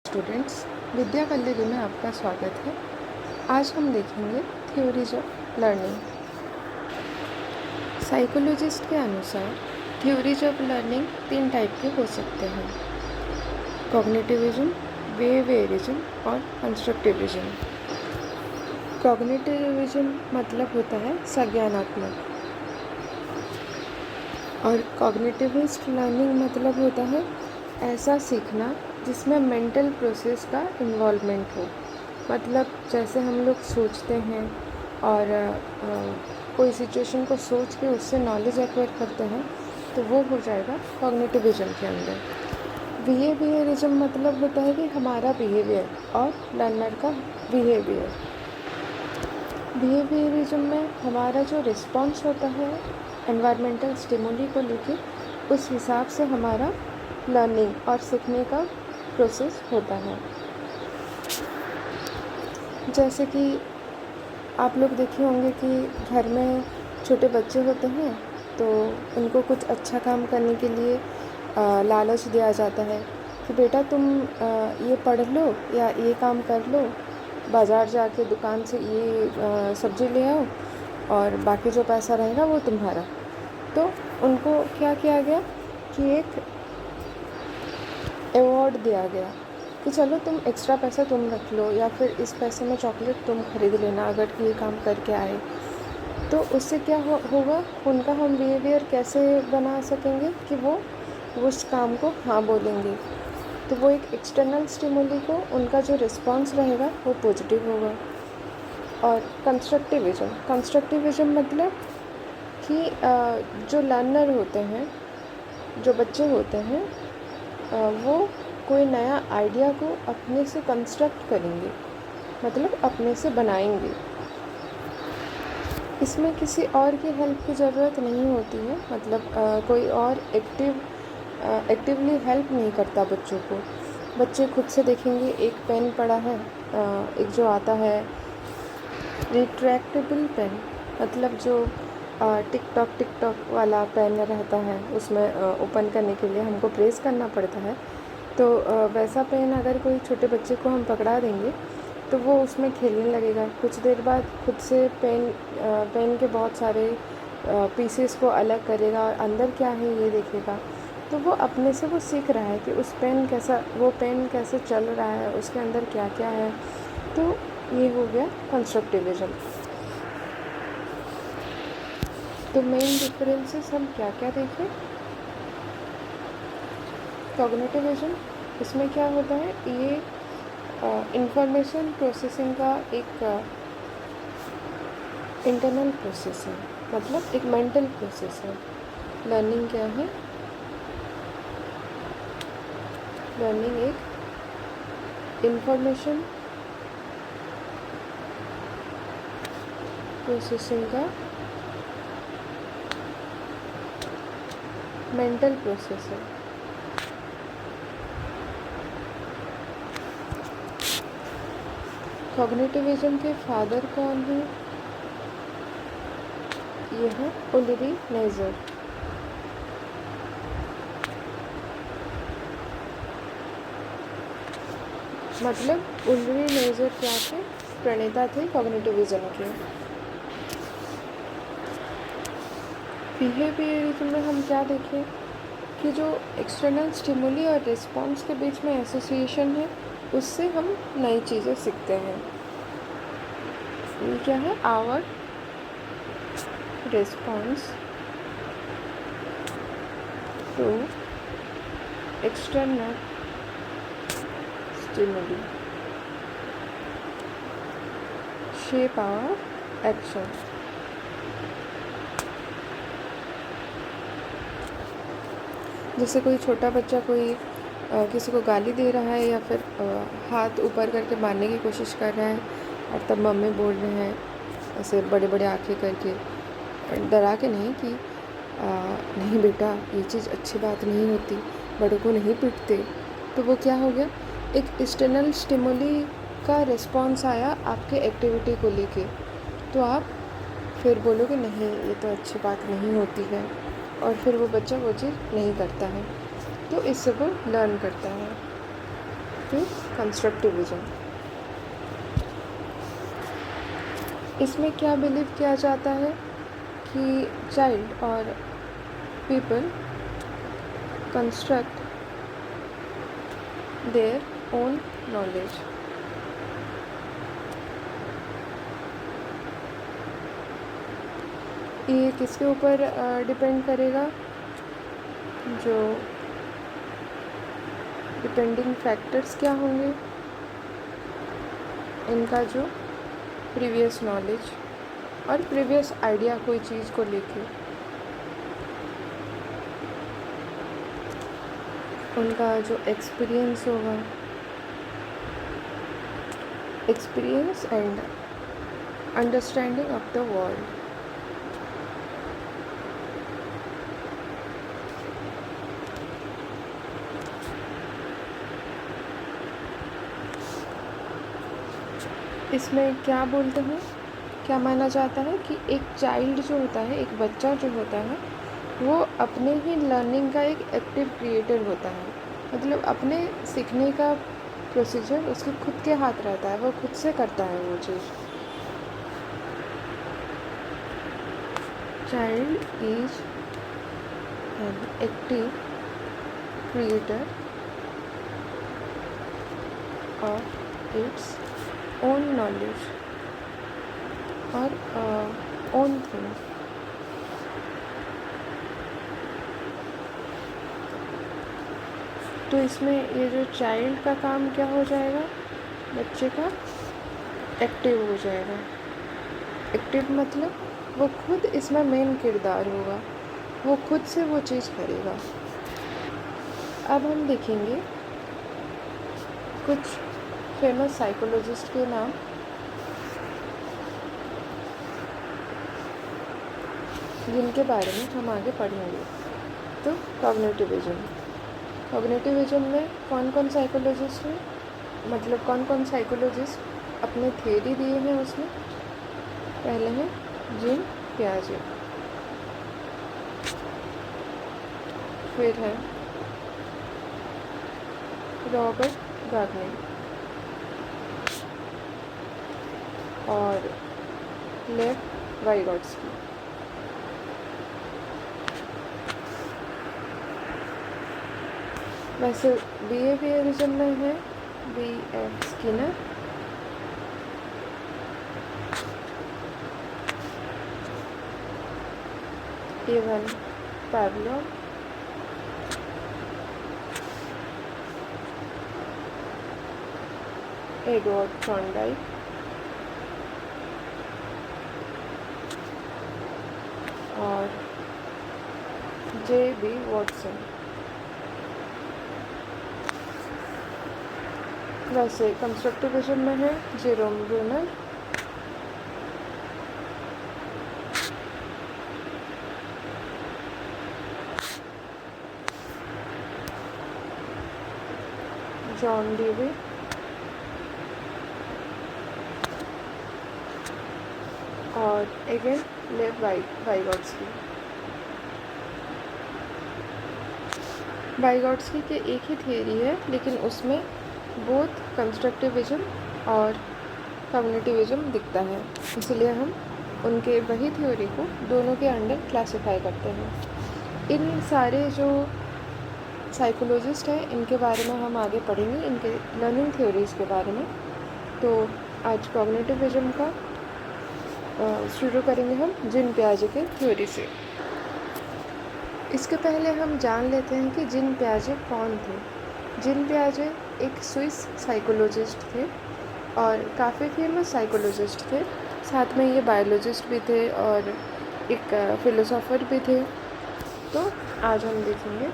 Students, विद्या कल्लरी में आपका स्वागत है। आज हम देखेंगे थ्योरीज ऑफ लर्निंग। साइकोलॉजिस्ट के अनुसार थ्योरीज ऑफ लर्निंग 3 टाइप के हो सकते हैं: कॉग्निटिविज्म, बिहेवियरिज्म और कंस्ट्रक्टिविज्म। कॉग्निटिविज्म मतलब होता है संज्ञानात्मक, और कॉग्निटिविस्ट लर्निंग मतलब होता है ऐसा सीखना जिसमें मेंटल प्रोसेस का इन्वॉल्वमेंट हो। मतलब जैसे हम लोग सोचते हैं और कोई सिचुएशन को सोच के उससे नॉलेज एक्वायर करते हैं, तो वो हो जाएगा कॉग्निटिविज्म के अंदर। बिहेवियरिज्म मतलब होता है कि हमारा बिहेवियर और लर्नर का बिहेवियर। बिहेवियरिज्म में हमारा जो रिस्पॉन्स होता है एनवायरमेंटल स्टिमुली को लेके, उस हिसाब से हमारा लर्निंग और सीखने का प्रोसेस होता है। जैसे कि आप लोग देखे होंगे कि घर में छोटे बच्चे होते हैं, तो उनको कुछ अच्छा काम करने के लिए लालच दिया जाता है कि बेटा तुम ये पढ़ लो या ये काम कर लो, बाज़ार जाके दुकान से ये सब्ज़ी ले आओ और बाकी जो पैसा रहेगा वो तुम्हारा। तो उनको क्या किया गया कि एक अवॉर्ड दिया गया कि चलो तुम एक्स्ट्रा पैसा तुम रख लो, या फिर इस पैसे में चॉकलेट तुम खरीद लेना अगर ये काम करके आए। तो उससे क्या होगा, उनका हम बिहेवियर कैसे बना सकेंगे कि वो उस काम को हाँ बोलेंगे। तो वो एक एक्सटर्नल स्टिमुली को उनका जो रिस्पॉन्स रहेगा वो पॉजिटिव होगा। और कंस्ट्रक्टिविज्म मतलब कि जो लर्नर होते हैं, जो बच्चे होते हैं, वो कोई नया आइडिया को अपने से कंस्ट्रक्ट करेंगे, मतलब अपने से बनाएंगे। इसमें किसी और की हेल्प की ज़रूरत नहीं होती है, मतलब कोई और एक्टिवली हेल्प नहीं करता बच्चों को। बच्चे खुद से देखेंगे, एक पेन पड़ा है, एक जो आता है रिट्रैक्टेबल पेन, मतलब जो टिक टॉक वाला पेन रहता है, उसमें ओपन करने के लिए हमको प्रेस करना पड़ता है। तो वैसा पेन अगर कोई छोटे बच्चे को हम पकड़ा देंगे तो वो उसमें खेलने लगेगा। कुछ देर बाद खुद से पेन के बहुत सारे पीसेस को अलग करेगा और अंदर क्या है ये देखेगा। तो वो अपने से वो सीख रहा है कि वो पेन कैसे चल रहा है, उसके अंदर क्या क्या है। तो ये हो गया कंस्ट्रक्टिविज्म। तो मेन डिफरेंसेस हम क्या क्या देखें। कॉग्निटिविज्म, इसमें क्या होता है, ये इंफॉर्मेशन प्रोसेसिंग का एक इंटरनल प्रोसेस है, मतलब एक मेंटल प्रोसेस है। लर्निंग क्या है, लर्निंग एक इंफॉर्मेशन प्रोसेसिंग का मेंटल प्रोसेस है। कॉग्निटिविज्म के फादर कौन है, ये है उल्री नेजर। मतलब उल्री नेजर क्या थे, प्रणेता थे कॉग्निटिविज्म के। बिहेवियरिज्म में हम क्या देखें कि जो एक्सटर्नल स्टिमुली और रिस्पॉन्स के बीच में एसोसिएशन है, उससे हम नई चीज़ें सीखते हैं। ये क्या है, our response to external stimuli shape our action. जैसे कोई छोटा बच्चा किसी को गाली दे रहा है, या फिर हाथ ऊपर करके मारने की कोशिश कर रहा है, और तब मम्मी बोल रहे हैं ऐसे बड़े बड़े आंखें करके, डरा के नहीं कि नहीं बेटा ये चीज़ अच्छी बात नहीं होती, बड़ों को नहीं पीटते। तो वो क्या हो गया, एक एक्सटर्नल स्टिमुली का रिस्पॉन्स आया आपके एक्टिविटी को लेके, तो आप फिर बोलोगे नहीं ये तो अच्छी बात नहीं होती है, और फिर वो बच्चा वो चीज़ नहीं करता है। तो इससे वो लर्न करता है। फिर कंस्ट्रक्टिविज्म। इसमें क्या बिलीव किया जाता है कि चाइल्ड और people construct their own knowledge. ये किसके ऊपर डिपेंड करेगा? जो डिपेंडिंग फैक्टर्स क्या होंगे? इनका जो प्रीवियस नॉलेज और प्रीवियस आइडिया कोई चीज़ को लेके, उनका जो एक्सपीरियंस होगा, experience and understanding of the world. इसमें क्या बोलते हैं, क्या माना जाता है कि एक चाइल्ड जो होता है, एक बच्चा जो होता है, वो अपने ही लर्निंग का एक एक्टिव क्रिएटर होता है। मतलब अपने सीखने का प्रोसीजर उसके खुद के हाथ रहता है, वो खुद से करता है वो चीज़। Child is an active creator of its own knowledge और own things। तो इसमें ये जो चाइल्ड का काम क्या हो जाएगा, बच्चे का एक्टिव हो जाएगा। एक्टिव मतलब वो खुद इसमें मेन किरदार होगा, वो खुद से वो चीज़ करेगा। अब हम देखेंगे कुछ फेमस साइकोलॉजिस्ट के नाम, जिनके बारे में हम आगे पढ़ेंगे। तो कॉग्निटिविज्म में कौन कौन साइकोलॉजिस्ट हैं, मतलब कौन कौन साइकोलॉजिस्ट अपने थियरी दिए हैं उसमें? पहले हैं जीन पियाजे, फिर है रॉबर्ट गार्डनर और लेव वाइगॉट्स्की। वैसे बिहेवियरिज्म में है B.F. Skinner, even Pavlov, Edward Thorndike और J.B. वॉटसन। वैसे कंस्ट्रक्टिविज्म में है जेरोम ब्रूनर, जॉन डेवी और अगेन लेव वाइगॉट्स्की। वाइगॉट्स्की के एक ही थियरी है, लेकिन उसमें बोथ कंस्ट्रक्टिविज्म और कॉग्निटिविज्म दिखता है, इसलिए हम उनके वही थ्योरी को दोनों के अंडर क्लासिफाई करते हैं। इन सारे जो साइकोलॉजिस्ट हैं, इनके बारे में हम आगे पढ़ेंगे, इनके लर्निंग थ्योरीज़ के बारे में। तो आज कॉग्निटिविज्म का शुरू करेंगे हम जीन पियाजे के थ्योरी से। इसके पहले हम जान लेते हैं कि जीन पियाजे कौन थे। जीन पियाजे एक स्विस साइकोलॉजिस्ट थे और काफ़ी फेमस साइकोलॉजिस्ट थे। साथ में ये बायोलॉजिस्ट भी थे और एक फिलोसोफर भी थे। तो आज हम देखेंगे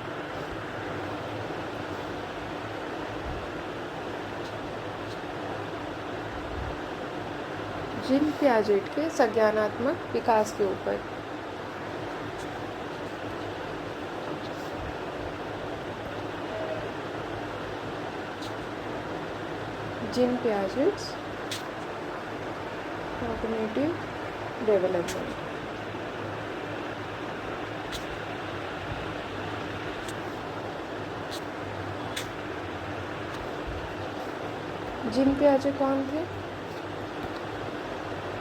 जीन पियाजेट के संज्ञानात्मक विकास के ऊपर। Jean Piaget's cognitive development. Jean पियाजे कौन थे?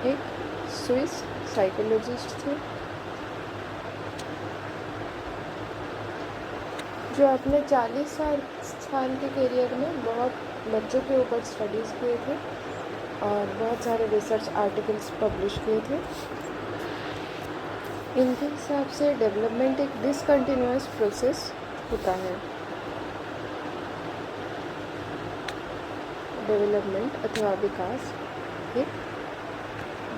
एक स्विस साइकोलॉजिस्ट थे जो अपने 40 साल के करियर में बहुत बच्चों के ऊपर स्टडीज़ किए थे और बहुत सारे रिसर्च आर्टिकल्स पब्लिश किए थे। इनके हिसाब से डेवलपमेंट एक डिसकंटिन्यूअस प्रोसेस होता है। डेवलपमेंट अथवा विकास एक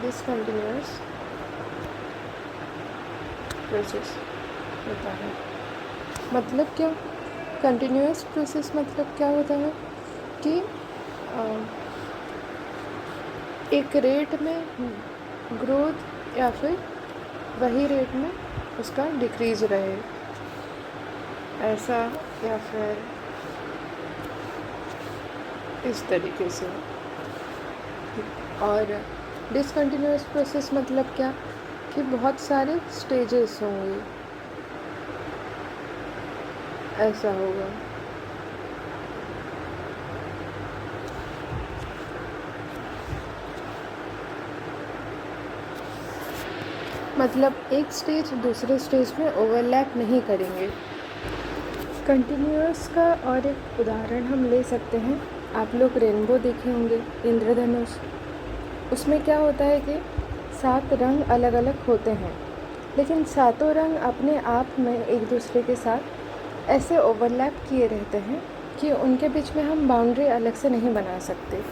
डिसकंटिन्यूअस प्रोसेस होता है। मतलब क्या? कंटिन्यूअस प्रोसेस मतलब क्या होता है कि एक रेट में ग्रोथ या फिर वही रेट में उसका डिक्रीज रहे, ऐसा, या फिर इस तरीके से। और डिसकंटिन्यूअस प्रोसेस मतलब क्या कि बहुत सारे स्टेजेस होंगे, ऐसा होगा। मतलब एक स्टेज दूसरे स्टेज में ओवरलैप नहीं करेंगे। कंटिन्यूअस का और एक उदाहरण हम ले सकते हैं। आप लोग रेनबो देखे होंगे, इंद्रधनुष। उसमें क्या होता है कि 7 रंग अलग अलग होते हैं, लेकिन सातों रंग अपने आप में एक दूसरे के साथ ऐसे ओवरलैप किए रहते हैं कि उनके बीच में हम बाउंड्री अलग से नहीं बना सकते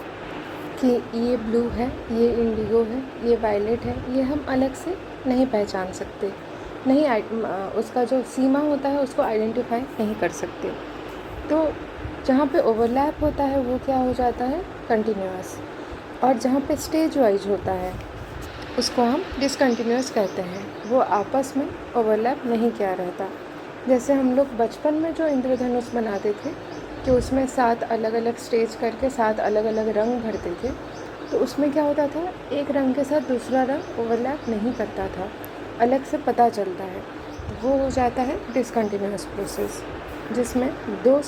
कि ये ब्लू है, ये इंडिगो है, ये वायलेट है, ये हम अलग से नहीं पहचान सकते, नहीं उसका जो सीमा होता है उसको आइडेंटिफाई नहीं कर सकते। तो जहाँ पे ओवरलैप होता है वो क्या हो जाता है? कंटिन्यूअस। और जहाँ पे स्टेज वाइज होता है उसको हम डिसकंटिन्यूअस कहते हैं। वो आपस में ओवरलैप नहीं किया रहता। जैसे हम लोग बचपन में जो इंद्रधनुष बनाते थे कि उसमें 7 अलग अलग स्टेज करके 7 अलग अलग रंग भरते थे, तो उसमें क्या होता था, एक रंग के साथ दूसरा रंग ओवरलैप नहीं करता था, अलग से पता चलता है। तो वो हो जाता है डिसकंटिन्यूअस प्रोसेस, जिसमें दो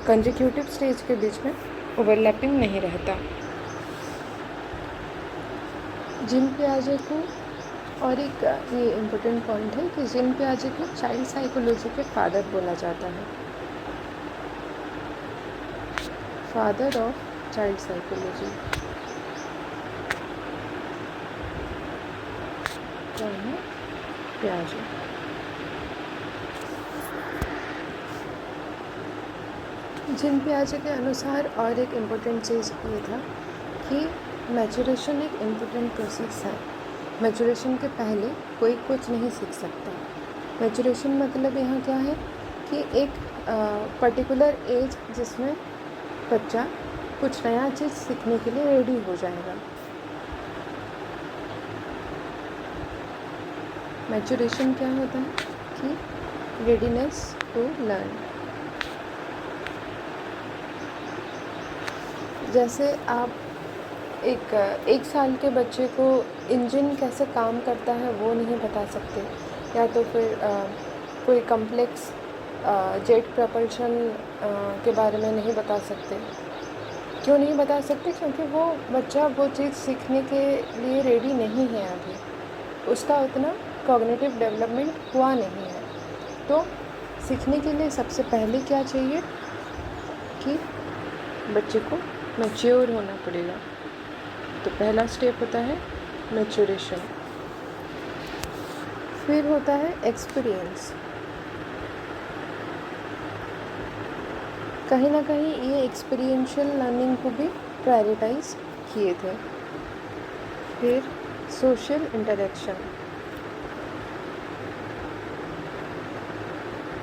कंसेक्यूटिव स्टेज के बीच में ओवरलैपिंग नहीं रहता। जीन पियाजे को और एक ये इम्पोर्टेंट पॉइंट है कि जीन पियाजे को चाइल्ड साइकोलॉजी के फादर बोला जाता है। फादर ऑफ चाइल्ड साइकोलॉजी कौन है? पियाजे। जीन पियाजे के अनुसार और एक इम्पोर्टेंट चीज़ ये था कि मैचुरेशन एक इम्पोर्टेंट प्रोसेस है। मैचुरेशन के पहले कोई कुछ नहीं सीख सकता। मैचुरेशन मतलब यहाँ क्या है कि एक पर्टिकुलर एज जिसमें बच्चा कुछ नया चीज़ सीखने के लिए रेडी हो जाएगा। मैचुरेशन क्या होता है कि रेडीनेस टू लर्न। जैसे आप एक साल के बच्चे को इंजन कैसे काम करता है वो नहीं बता सकते, या तो फिर कोई कम्प्लेक्स जेट प्रपल्शन के बारे में नहीं बता सकते। क्यों नहीं बता सकते? क्योंकि वो बच्चा वो चीज़ सीखने के लिए रेडी नहीं है अभी, उसका उतना कॉग्निटिव डेवलपमेंट हुआ नहीं है। तो सीखने के लिए सबसे पहले क्या चाहिए कि बच्चे को मैच्योर होना पड़ेगा। तो पहला स्टेप होता है मैच्योरेशन। फिर होता है एक्सपीरियंस। कहीं ना कहीं ये एक्सपीरियंशियल लर्निंग को भी प्रायोरिटाइज किए थे। फिर सोशल इंटरेक्शन,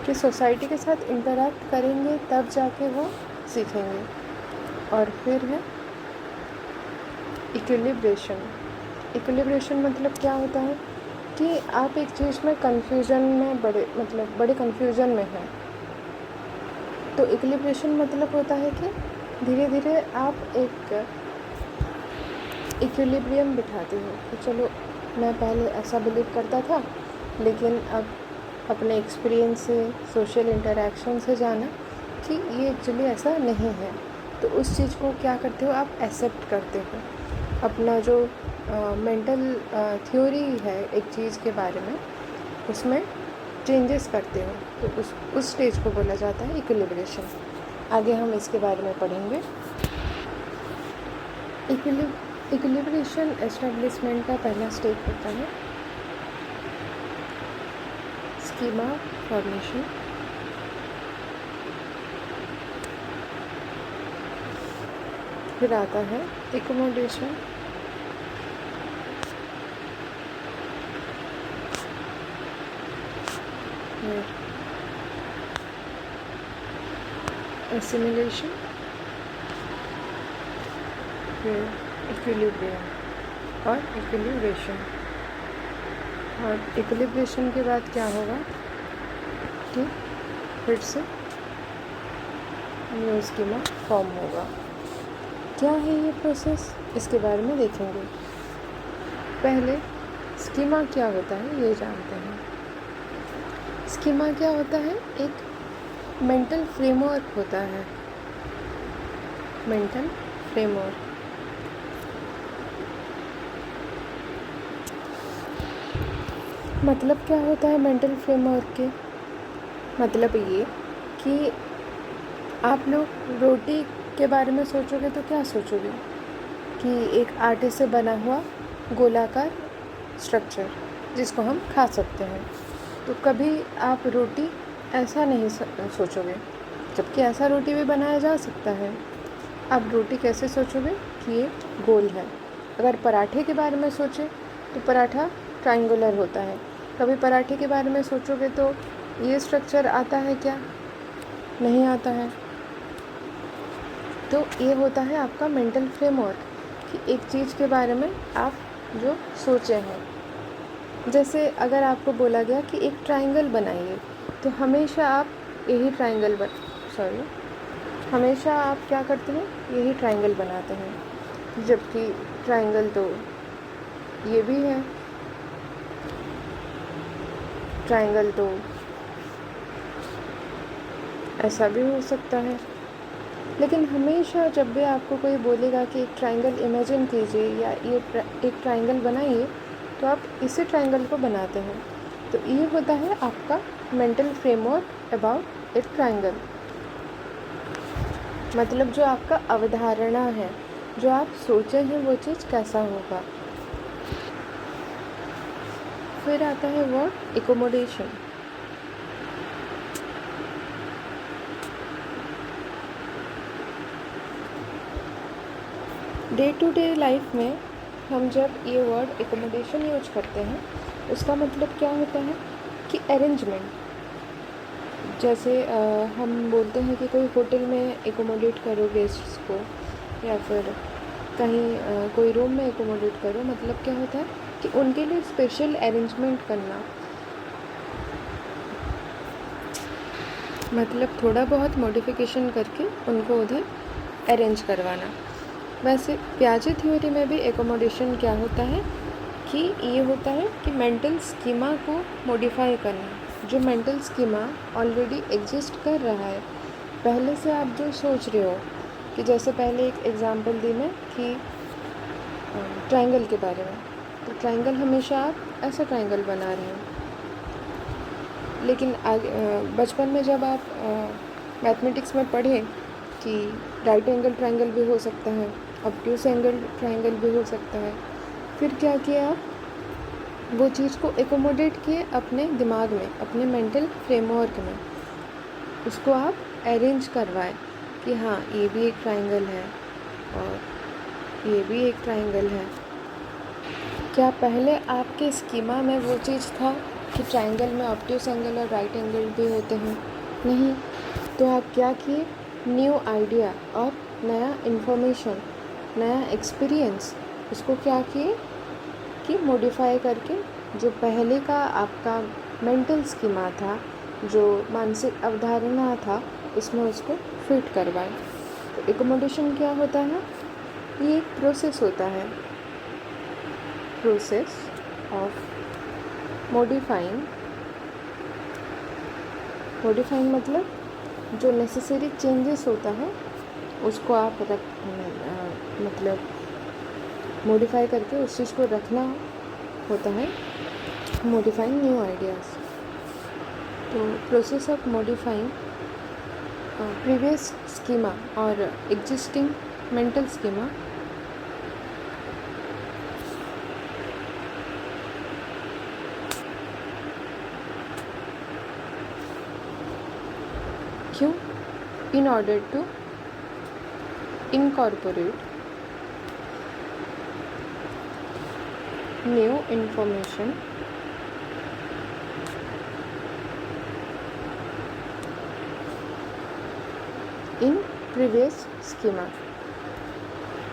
कि सोसाइटी के साथ इंटरेक्ट करेंगे तब जाके वो सीखेंगे। और फिर है इक्विलिब्रेशन। इक्विलिब्रेशन मतलब क्या होता है कि आप एक चीज़ में कन्फ्यूज़न में बड़े कन्फ्यूज़न में हैं, तो इक्विलिब्रेशन मतलब होता है कि धीरे धीरे आप एक इक्विलिब्रियम बिठाते हो कि चलो मैं पहले ऐसा बिलीव करता था, लेकिन अब अपने एक्सपीरियंस से, सोशल इंटरेक्शन से जाना कि ये एक्चुअली ऐसा नहीं है। तो उस चीज़ को क्या करते हो आप एक्सेप्ट करते हो। अपना जो मेंटल थ्योरी है एक चीज़ के बारे में, उसमें चेंजेस करते हो, तो उस स्टेज को बोला जाता है इक्विलिब्रेशन। आगे हम इसके बारे में पढ़ेंगे। इक्विलिब्रेशन एस्टेब्लिशमेंट का पहला स्टेज होता है स्कीमा फॉर्मेशन। फिर आता है एकोमोडेशन, एसिमिलेशन, फिर इक्विलिब्रियम और इक्विलिब्रेशन। और इक्विलिब्रेशन के बाद क्या होगा कि फिर से न्यू स्कीमा फॉर्म होगा। क्या है ये प्रोसेस, इसके बारे में देखेंगे। पहले स्कीमा क्या होता है ये जानते हैं। स्कीमा क्या होता है, एक मेंटल फ्रेमवर्क होता है। मेंटल फ्रेमवर्क मतलब क्या होता है मेंटल फ्रेमवर्क के? मतलब ये कि आप लोग रोटी के बारे में सोचोगे तो क्या सोचोगे कि एक आटे से बना हुआ गोलाकार स्ट्रक्चर जिसको हम खा सकते हैं। तो कभी आप रोटी ऐसा नहीं सोचोगे, जबकि ऐसा रोटी भी बनाया जा सकता है। आप रोटी कैसे सोचोगे कि ये गोल है। अगर पराठे के बारे में सोचें तो पराठा ट्रायंगुलर होता है। कभी पराठे के बारे में सोचोगे तो ये स्ट्रक्चर आता है क्या? नहीं आता है। तो ये होता है आपका मेंटल फ्रेमवर्क कि एक चीज़ के बारे में आप जो सोचे हैं। जैसे अगर आपको बोला गया कि एक ट्रायंगल बनाइए, तो हमेशा आप यही हमेशा आप क्या करते हैं, यही ट्रायंगल बनाते हैं। जबकि ट्रायंगल तो ये भी है, ट्रायंगल तो ऐसा भी हो सकता है। लेकिन हमेशा जब भी आपको कोई बोलेगा कि एक ट्रायंगल इमेजिन कीजिए या ये एक ट्रायंगल बनाइए, तो आप इसी ट्रायंगल को बनाते हैं। तो ये होता है आपका मेंटल फ्रेमवर्क अबाउट एक ट्रायंगल। मतलब जो आपका अवधारणा है, जो आप सोचे हैं वो चीज़ कैसा होगा। फिर आता है word accommodation. Day to day life में हम जब ये वर्ड एकोमोडेशन यूज करते हैं, उसका मतलब क्या होता है कि अरेंजमेंट। जैसे हम बोलते हैं कि कोई होटल में एकोमोडेट करो गेस्ट्स को, या फिर कहीं कोई रूम में एकोमोडेट करो। मतलब क्या होता है कि उनके लिए स्पेशल अरेंजमेंट करना, मतलब थोड़ा बहुत मॉडिफिकेशन करके उनको उधर अरेंज करवाना। वैसे प्याजे थ्योरी में भी एकोमोडेशन क्या होता है कि ये होता है कि मेंटल स्कीमा को मॉडिफाई करना। जो मेंटल स्कीमा ऑलरेडी एग्जिस्ट कर रहा है, पहले से आप जो सोच रहे हो, कि जैसे पहले एक एग्जांपल दी मैं कि ट्रायंगल के बारे में, तो ट्रायंगल हमेशा आप ऐसा ट्रायंगल बना रहे हो। लेकिन बचपन में जब आप मैथमेटिक्स में पढ़े कि राइट एंगल ट्रायंगल भी हो सकता है, ऑब्ट्यूस एंगल ट्रायंगल भी हो सकता है, फिर क्या किया आप, वो चीज़ को एकोमोडेट किए अपने दिमाग में, अपने मेंटल फ्रेमवर्क में। उसको आप अरेंज करवाए कि हाँ ये भी एक ट्रायंगल है और ये भी एक ट्रायंगल है। क्या पहले आपके स्कीमा में वो चीज़ था कि ट्रायंगल में ऑब्ट्यूस एंगल और राइट एंगल भी होते हैं? नहीं। तो आप क्या किए, न्यू आइडिया और नया इन्फॉर्मेशन, नया एक्सपीरियंस, उसको क्या किए कि मॉडिफाई करके जो पहले का आपका मेंटल स्कीमा था, जो मानसिक अवधारणा था, उसमें उसको फिट करवाए। तो एकोमोडेशन क्या होता है, ये एक प्रोसेस होता है, प्रोसेस ऑफ मॉडिफाइंग मतलब जो नेसेसरी चेंजेस होता है उसको आप मतलब मॉडिफाई करके उस चीज़ को रखना होता है मॉडिफाइंग न्यू आइडियाज़। तो process of modifying previous schema और एग्जिस्टिंग मेंटल स्कीमा क्यों? in order to incorporate new information in previous schema।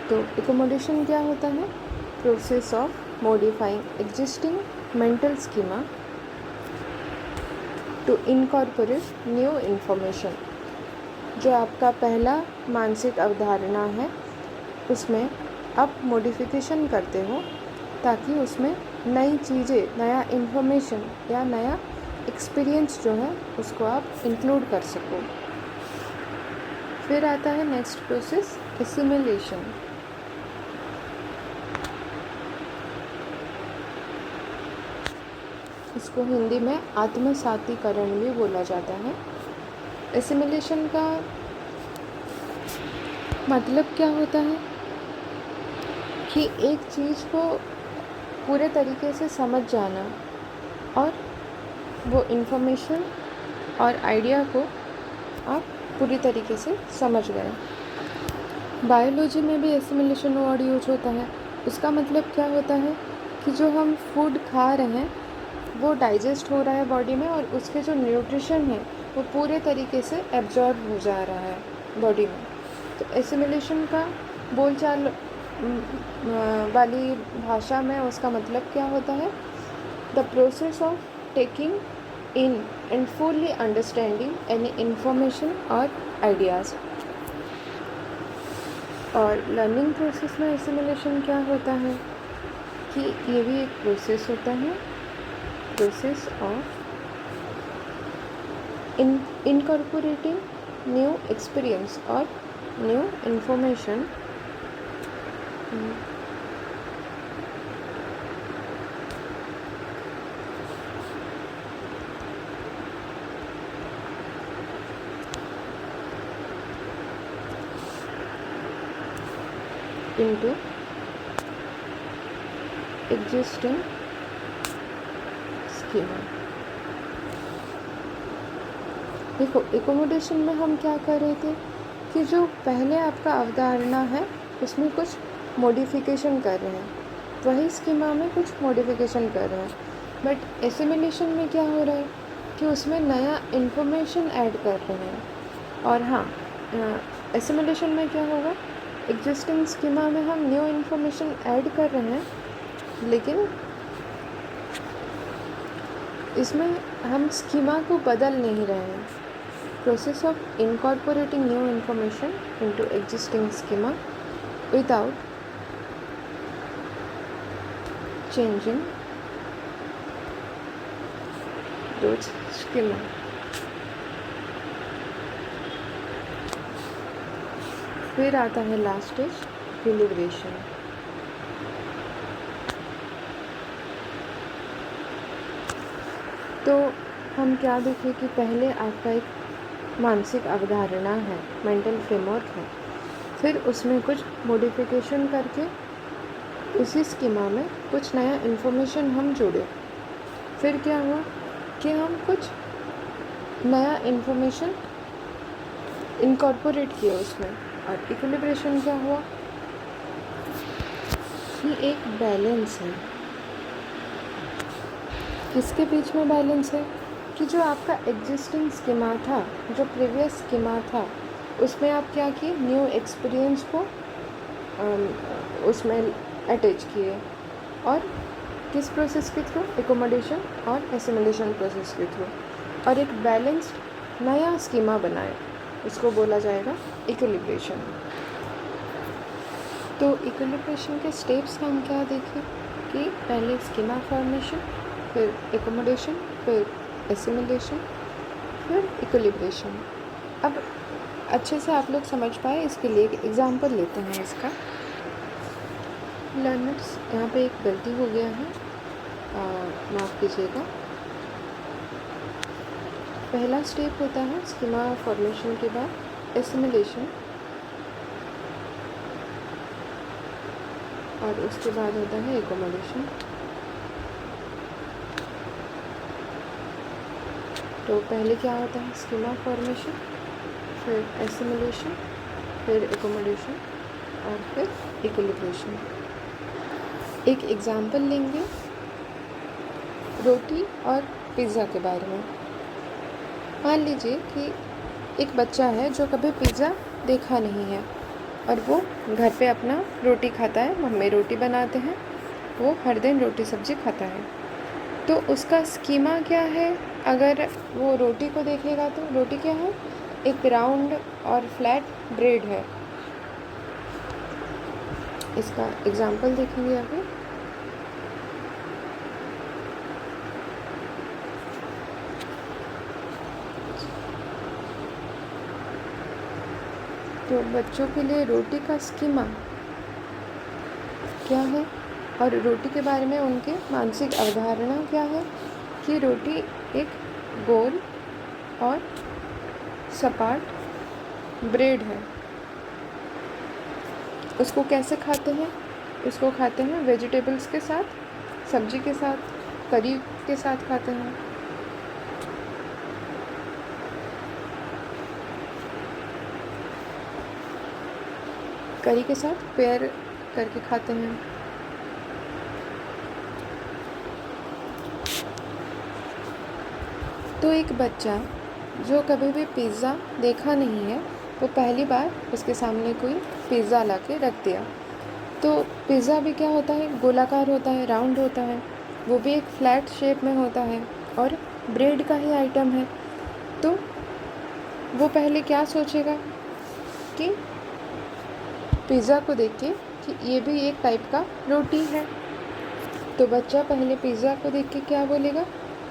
तो एकोमोडेशन क्या होता है? Process of modifying existing mental schema to incorporate new information. जो आपका पहला मानसिक अवधारणा है उसमें आप मॉडिफिकेशन करते हो ताकि उसमें नई चीज़ें, नया इन्फॉर्मेशन या नया एक्सपीरियंस जो है उसको आप इंक्लूड कर सको। फिर आता है नेक्स्ट प्रोसेस, एसिमिलेशन। इसको हिंदी में आत्मसातीकरण भी बोला जाता है। एसिमिलेशन का मतलब क्या होता है कि एक चीज़ को पूरे तरीके से समझ जाना और वो इन्फॉर्मेशन और आइडिया को आप पूरी तरीके से समझ गए। बायोलॉजी में भी एसिमिलेशन वर्ड यूज होता है। उसका मतलब क्या होता है कि जो हम फूड खा रहे हैं वो डाइजेस्ट हो रहा है बॉडी में और उसके जो न्यूट्रिशन है वो पूरे तरीके से एब्जॉर्ब हो जा रहा है बॉडी में। तो एसिमिलेशन का बोलचाल वाली भाषा में उसका मतलब क्या होता है? The process of taking in and fully understanding any information और आइडियाज़। और लर्निंग प्रोसेस में एसिमिलेशन क्या होता है कि ये भी एक प्रोसेस होता है, process of incorporating new experience or new information into existing schema। देखो, एकोमोडेशन में हम क्या कर रहे थे कि जो पहले आपका अवधारणा है उसमें कुछ मॉडिफिकेशन कर रहे हैं, वही स्कीमा में कुछ मॉडिफिकेशन कर रहे हैं। बट एसिमिलेशन में क्या हो रहा है कि उसमें नया इन्फॉर्मेशन ऐड कर रहे हैं। और हाँ, एसिमिलेशन में क्या होगा, एग्जिस्टिंग स्कीमा में हम न्यू इन्फॉर्मेशन ऐड कर रहे हैं, लेकिन इसमें हम स्कीमा को बदल नहीं रहे हैं। Process of incorporating new information into existing schema without changing those schema. फिर आता है लास्ट स्टेज, इक्विलिब्रेशन। तो हम क्या देखें कि पहले आपका एक मानसिक अवधारणा है, मेंटल फ्रेमवर्क है, फिर उसमें कुछ मॉडिफिकेशन करके उसी स्कीमा में कुछ नया इन्फॉर्मेशन हम जोड़े। फिर क्या हुआ कि हम कुछ नया इन्फॉर्मेशन इनकॉर्पोरेट किया उसमें। और इक्विलिब्रेशन क्या हुआ कि एक बैलेंस है। किसके बीच में बैलेंस है कि जो आपका एग्जिस्टिंग स्कीमा था, जो प्रीवियस स्कीमा था, उसमें आप क्या किए, न्यू एक्सपीरियंस को उसमें अटैच किए। और किस प्रोसेस के थ्रू? एकोमोडेशन और एसिमिलेशन प्रोसेस के थ्रू। और एक बैलेंस्ड नया स्कीमा बनाए, उसको बोला जाएगा इक्विलिब्रेशन। तो इक्विलिब्रेशन के स्टेप्स हम क्या देखें कि पहले स्कीमा फॉर्मेशन, फिर एकोमोडेशन, फिर एसिमिलेशन, फिर इक्विलिब्रेशन। अब अच्छे से आप लोग समझ पाए इसके लिए एक एग्ज़ाम्पल लेते हैं इसका। लर्नर्स, यहाँ पे एक गलती हो गया है, माफ़ कीजिएगा। पहला स्टेप होता है स्कीमा फॉर्मेशन के बाद एसिमिलेशन, और उसके बाद होता है एकोमोडेशन। तो पहले क्या होता है स्कीमा फॉर्मेशन, फिर एसिमिलेशन, फिर एकोमोडेशन और फिर इक्विलिब्रेशन। एक एग्ज़ाम्पल लेंगे रोटी और पिज़्ज़ा के बारे में। मान लीजिए कि एक बच्चा है जो कभी पिज़्ज़ा देखा नहीं है और वो घर पे अपना रोटी खाता है, मम्मी रोटी बनाते हैं, वो हर दिन रोटी सब्ज़ी खाता है। तो उसका स्कीमा क्या है? अगर वो रोटी को देखेगा तो रोटी क्या है? एक राउंड और फ्लैट ब्रेड है। इसका एग्ज़ाम्पल देखेंगे अभी। तो बच्चों के लिए रोटी का स्कीमा क्या है और रोटी के बारे में उनके मानसिक अवधारणा क्या है कि रोटी एक गोल और सपाट ब्रेड है। उसको कैसे खाते हैं? उसको खाते हैं वेजिटेबल्स के साथ, सब्जी के साथ, करी के साथ खाते हैं। करी के साथ पेयर करके खाते हैं। तो एक बच्चा जो कभी भी पिज़्ज़ा देखा नहीं है, वो पहली बार उसके सामने कोई पिज़्ज़ा ला के रख दिया, तो पिज़्ज़ा भी क्या होता है? गोलाकार होता है, राउंड होता है, वो भी एक फ्लैट शेप में होता है और ब्रेड का ही आइटम है। तो वो पहले क्या सोचेगा कि पिज़्ज़ा को देख के कि ये भी एक टाइप का रोटी है। तो बच्चा पहले पिज़्ज़ा को देख के क्या बोलेगा?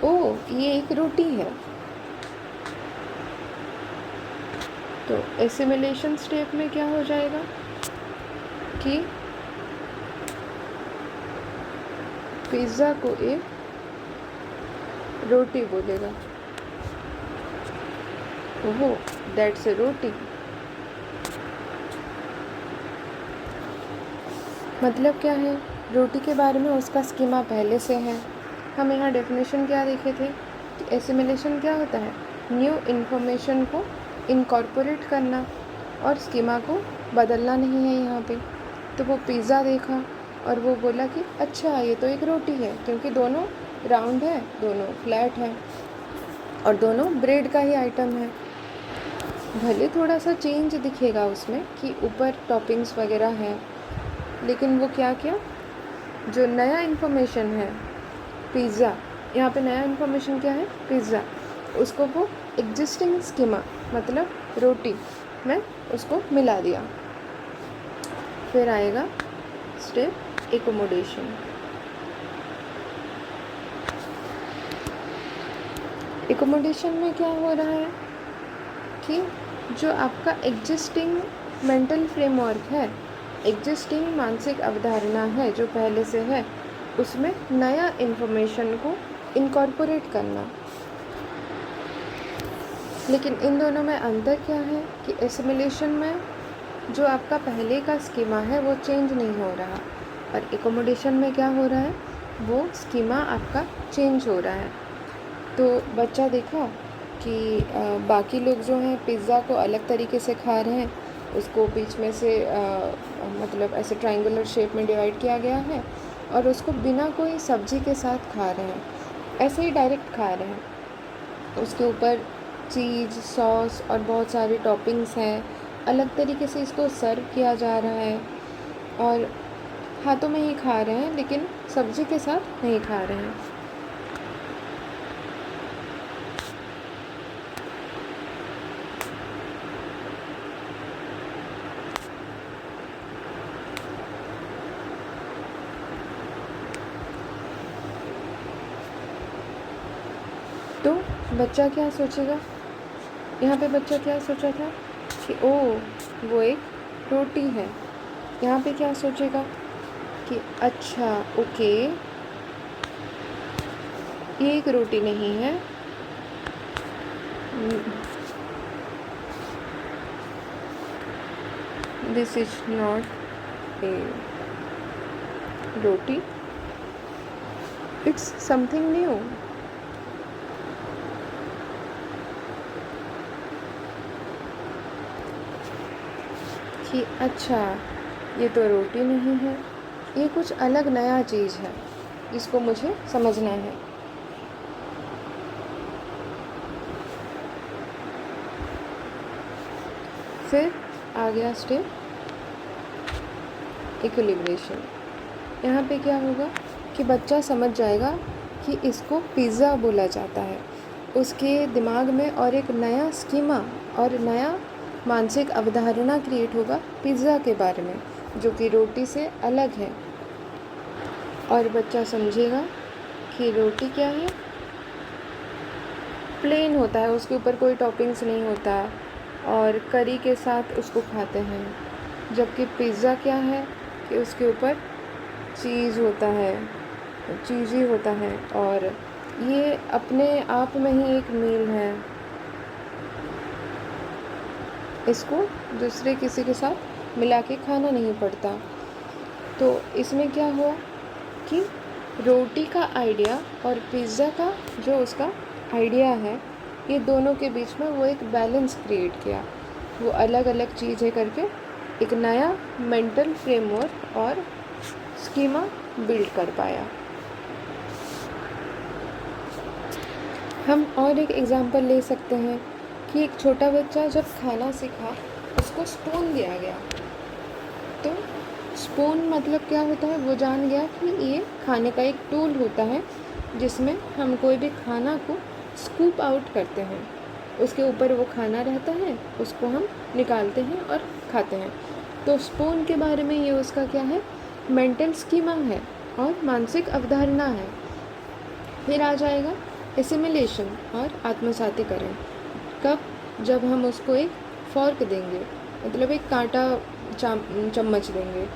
ओह, ये एक रोटी है। तो एसिमिलेशन स्टेप में क्या हो जाएगा कि पिज़्ज़ा को एक रोटी बोलेगा। ओहो, दैट्स ए रोटी। मतलब क्या है? रोटी के बारे में उसका स्कीमा पहले से है। हम यहाँ डेफिनेशन क्या देखे थे कि एसिमिलेशन क्या होता है? न्यू इन्फॉर्मेशन को इनकॉर्पोरेट करना और स्कीमा को बदलना नहीं है यहाँ पे। तो वो पिज़्ज़ा देखा और वो बोला कि अच्छा ये तो एक रोटी है, क्योंकि दोनों राउंड है, दोनों फ्लैट है और दोनों ब्रेड का ही आइटम है। भले थोड़ा सा चेंज दिखेगा उसमें कि ऊपर टॉपिंग्स वगैरह हैं, लेकिन वो क्या किया? जो नया इन्फॉर्मेशन है पिज़्ज़ा, यहाँ पे नया इन्फॉर्मेशन क्या है? पिज़्ज़ा, उसको वो एग्जिस्टिंग स्कीमा मतलब रोटी में उसको मिला दिया। फिर आएगा स्टेप एकोमोडेशन। एकोमोडेशन में क्या हो रहा है कि जो आपका एग्जिस्टिंग मेंटल फ्रेमवर्क है, एग्जिस्टिंग मानसिक अवधारणा है जो पहले से है, उसमें नया इन्फॉर्मेशन को इनकॉर्पोरेट करना। लेकिन इन दोनों में अंतर क्या है कि एसिमिलेशन में जो आपका पहले का स्कीमा है वो चेंज नहीं हो रहा, और एकोमोडेशन में क्या हो रहा है? वो स्कीमा आपका चेंज हो रहा है। तो बच्चा देखा कि बाकी लोग जो हैं पिज़्ज़ा को अलग तरीके से खा रहे हैं, उसको बीच में से मतलब ऐसे ट्रायंगुलर शेप में डिवाइड किया गया है और उसको बिना कोई सब्ज़ी के साथ खा रहे हैं, ऐसे ही डायरेक्ट खा रहे हैं। उसके ऊपर चीज़, सॉस और बहुत सारी टॉपिंग्स हैं, अलग तरीके से इसको सर्व किया जा रहा है और हाथों में ही खा रहे हैं, लेकिन सब्ज़ी के साथ नहीं खा रहे हैं। तो बच्चा क्या सोचेगा? यहाँ पे बच्चा क्या सोचा था कि ओ वो एक रोटी है। यहाँ पे क्या सोचेगा कि अच्छा ओके ये एक रोटी नहीं है, this is not a roti, it's something new. कि अच्छा ये तो रोटी नहीं है, ये कुछ अलग नया चीज़ है, इसको मुझे समझना है। फिर आ गया स्टेप इक्विलिब्रेशन। यहाँ पे क्या होगा कि बच्चा समझ जाएगा कि इसको पिज़्ज़ा बोला जाता है। उसके दिमाग में और एक नया स्कीमा और नया मानसिक अवधारणा क्रिएट होगा पिज़्ज़ा के बारे में, जो कि रोटी से अलग है। और बच्चा समझेगा कि रोटी क्या है, प्लेन होता है, उसके ऊपर कोई टॉपिंग्स नहीं होता और करी के साथ उसको खाते हैं। जबकि पिज़्ज़ा क्या है कि उसके ऊपर चीज़ होता है, चीज़ी होता है, और ये अपने आप में ही एक मील है, इसको दूसरे किसी के साथ मिला के खाना नहीं पड़ता। तो इसमें क्या हुआ कि रोटी का आइडिया और पिज़्ज़ा का जो उसका आइडिया है, ये दोनों के बीच में वो एक बैलेंस क्रिएट किया। वो अलग अलग चीज़ें करके एक नया मेंटल फ्रेमवर्क और स्कीमा बिल्ड कर पाया। हम और एक एग्जांपल ले सकते हैं कि एक छोटा बच्चा जब खाना सीखा, उसको स्पून दिया गया, तो स्पून मतलब क्या होता है, वो जान गया कि ये खाने का एक टूल होता है जिसमें हम कोई भी खाना को स्कूप आउट करते हैं। उसके ऊपर वो खाना रहता है, उसको हम निकालते हैं और खाते हैं। तो स्पून के बारे में ये उसका क्या है, मेंटल स्कीमा है और मानसिक अवधारणा है। फिर आ जाएगा एसिमिलेशन और आत्मसातीकरण। कब, जब हम उसको एक फॉर्क देंगे, मतलब एक कांटा चम्मच देंगे,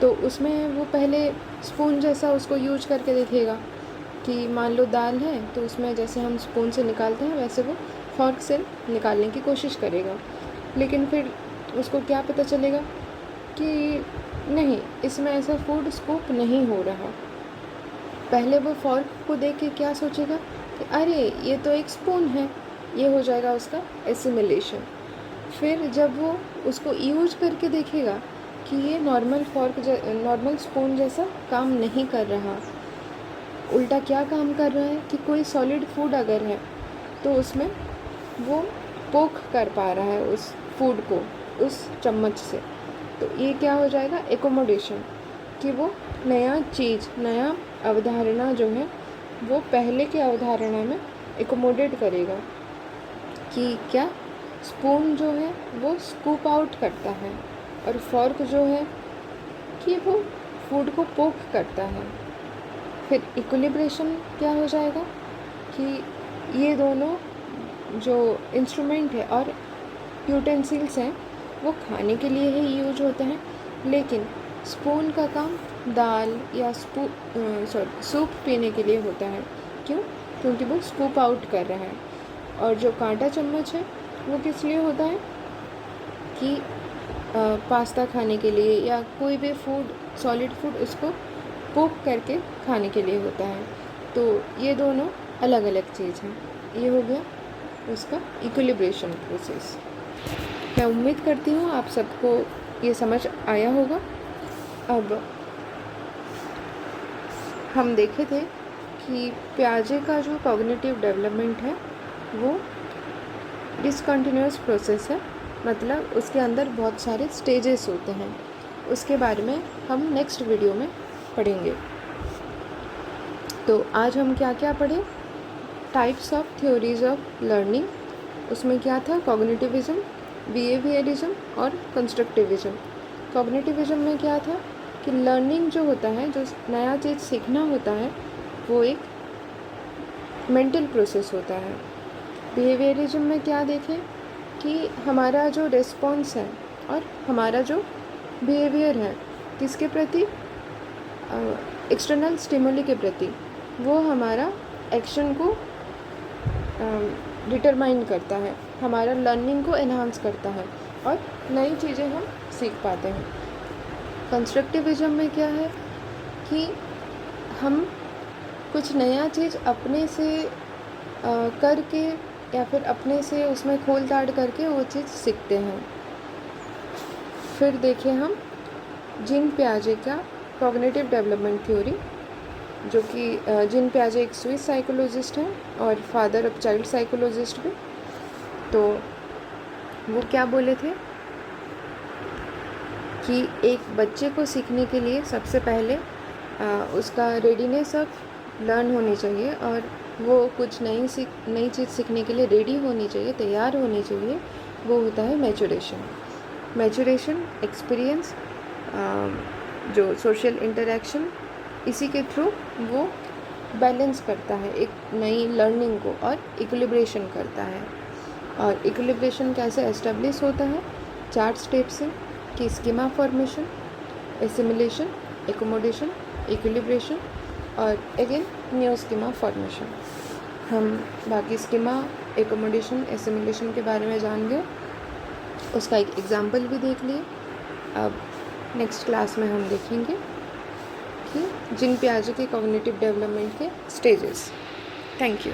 तो उसमें वो पहले स्पून जैसा उसको यूज करके देखेगा कि मान लो दाल है तो उसमें जैसे हम स्पून से निकालते हैं वैसे वो फॉर्क से निकालने की कोशिश करेगा। लेकिन फिर उसको क्या पता चलेगा कि नहीं, इसमें ऐसा फूड स्कूप नहीं हो रहा। पहले वो फॉर्क को देख के क्या सोचेगा कि अरे ये तो एक स्पून है, ये हो जाएगा उसका एसिमिलेशन। फिर जब वो उसको यूज करके देखेगा कि ये नॉर्मल स्पून जैसा काम नहीं कर रहा, उल्टा क्या काम कर रहा है कि कोई सॉलिड फूड अगर है तो उसमें वो पोक कर पा रहा है उस फूड को उस चम्मच से, तो ये क्या हो जाएगा, एकोमोडेशन, कि वो नया चीज़, नया अवधारणा जो है वो पहले के अवधारणा में एकोमोडेट करेगा कि क्या स्पून जो है वो स्कूप आउट करता है और फॉर्क जो है कि वो फूड को पोक करता है। फिर इक्विलिब्रेशन क्या हो जाएगा कि ये दोनों जो इंस्ट्रूमेंट है और यूटेंसिल्स हैं वो खाने के लिए ही यूज होते हैं, लेकिन स्पून का काम दाल या सूप पीने के लिए होता है। क्यों? क्योंकि वो स्कूप आउट कर रहा है। और जो कांटा चम्मच है वो किस लिए होता है कि पास्ता खाने के लिए या कोई भी फूड, सॉलिड फूड, उसको पोक करके खाने के लिए होता है। तो ये दोनों अलग अलग चीज़ हैं। ये हो गया उसका इक्विलिब्रेशन प्रोसेस। मैं उम्मीद करती हूँ आप सबको ये समझ आया होगा। अब हम देखे थे कि पियाजे का जो कॉग्निटिव डेवलपमेंट है वो डिसकंटिन्यूअस प्रोसेस है, मतलब उसके अंदर बहुत सारे स्टेजेस होते हैं। उसके बारे में हम नेक्स्ट वीडियो में पढ़ेंगे। तो आज हम क्या क्या पढ़े, types of theories of learning, उसमें क्या था, कॉग्निटिविज्म, बिहेवियरिज्म और कंस्ट्रक्टिविज्म। कॉग्निटिविज्म में क्या था कि लर्निंग जो होता है, जो नया चीज़ सीखना होता है, वो एक मेंटल प्रोसेस होता है। बिहेवियरिज्म में क्या देखें कि हमारा जो रिस्पॉन्स है और हमारा जो बिहेवियर है किसके प्रति, एक्सटर्नल स्टिमुली के प्रति, वो हमारा एक्शन को डिटरमाइन करता है, हमारा लर्निंग को एनहांस करता है और नई चीज़ें हम सीख पाते हैं। कंस्ट्रक्टिविज्म में क्या है कि हम कुछ नया चीज़ अपने से करके या फिर अपने से उसमें खोल ताड़ करके वो चीज़ सीखते हैं। फिर देखें हम जीन पियाजे का कॉग्निटिव डेवलपमेंट थ्योरी, जो कि जीन पियाजे एक स्विस साइकोलॉजिस्ट हैं और फादर ऑफ चाइल्ड साइकोलॉजिस्ट भी। तो वो क्या बोले थे कि एक बच्चे को सीखने के लिए सबसे पहले उसका रेडीनेस ऑफ लर्न होनी चाहिए और वो कुछ नई चीज़ सीखने के लिए रेडी होनी चाहिए, तैयार होनी चाहिए। वो होता है मैचुरेशन एक्सपीरियंस, जो सोशल इंटरेक्शन, इसी के थ्रू वो बैलेंस करता है एक नई लर्निंग को और इक्विलिब्रेशन करता है। और इक्विलिब्रेशन कैसे एस्टेब्लिश होता है? 4 स्टेप से, कि schema formation, assimilation, accommodation, equilibration और अगेन न्यू स्कीमा फॉर्मेशन। हम बाकी स्कीमा, एकोमोडेशन, एसिमिलेशन के बारे में जान गए, उसका एक एग्जाम्पल भी देख लिए। अब नेक्स्ट क्लास में हम देखेंगे कि जीन पियाजे के कॉग्निटिव डेवलपमेंट के स्टेजेस। Thank you.